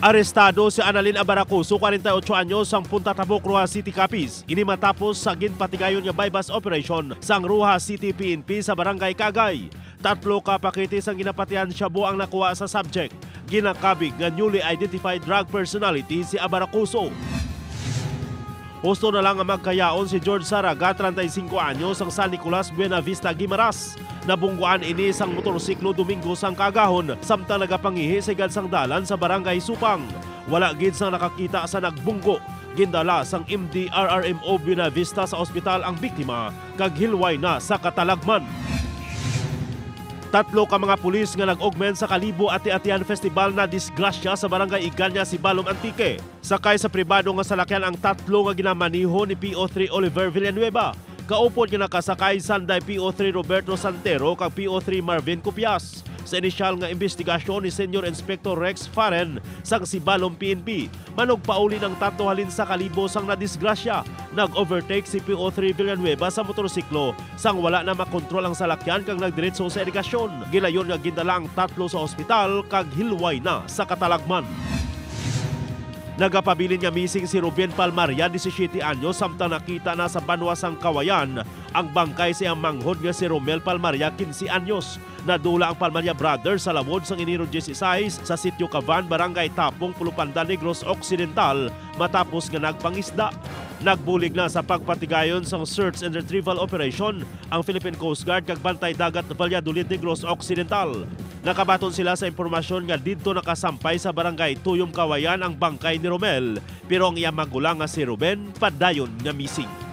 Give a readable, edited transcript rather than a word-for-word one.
Arestado si Annalyn Abaracuso, 48 anyos, ang Punta Tabuk, Rojas City, Capiz. Ini matapos sa ginpatigayon nga bypass operation sang Rojas City PNP sa Barangay Cagay. 3 ka pakitis ang ginapatian shabu ang nakuha sa subject. Ginakabig nga newly identified drug personality si Abaracuso. Husto na lang ang magkayaon si George Saraga, 35 anyos, ang San Nicolas, Buena Vista, Guimaras. Nabungguan ini sang motorsiklo Domingo sang Kagahon, samtang nagapangihi sa gansang dalan sa Barangay Supang. Wala gid sang nakakita sa nagbunggo. Gindala sang MDRRMO Buena Vista sa ospital ang biktima, kag hilway na sa katalagman. 3 ka mga pulis nga nag-augment sa Kalibo Ati-Atian Festival na disgrasya sa Barangay Iganya, Sibalom, Antique. Sakay sa pribado nga salakyan ang 3 nga ginamaniho ni PO3 Oliver Villanueva. Kaupod nga nakasakay Sanday PO3 Roberto Santero kag PO3 Marvin Copias. Sa inisyal nga investigasyon ni Senior Inspector Rex Faren sang Sibalom PNP, manugpauli ng 3 halin sa Kalibo sang nadisgrasya. Nag-overtake si PO3 Villanueva sa motorsiklo sang wala na makontrol ang salakyan kag nagdiretso sa irigasyon. Gilayon nga gindala ang 3 sa ospital kag hilway na sa katalagman. Nagapabilin nga missing si Ruben Palmaria, 17 anyos, samtang nakita na sa Banwasang Kawayan ang bangkay siyang manghod nga si Romel Palmaria, 15 anyos. Nadula ang Palmaria Brothers sa lawod sang Enero 16 sa Sitio Cavan, Barangay Tapong, Pulupanda, Negros Occidental matapos nga nagpangisda. Nagbulig na sa pagpatigayon sa search and retrieval operation ang Philippine Coast Guard kag Bantay Dagat Valladolid, Negros Occidental. Nakabaton sila sa impormasyon nga didto nakasampay sa Barangay Tuyom, Kawayan ang bangkay ni Romel, pero ang iyang magulang nga si Ruben padayon nga missing.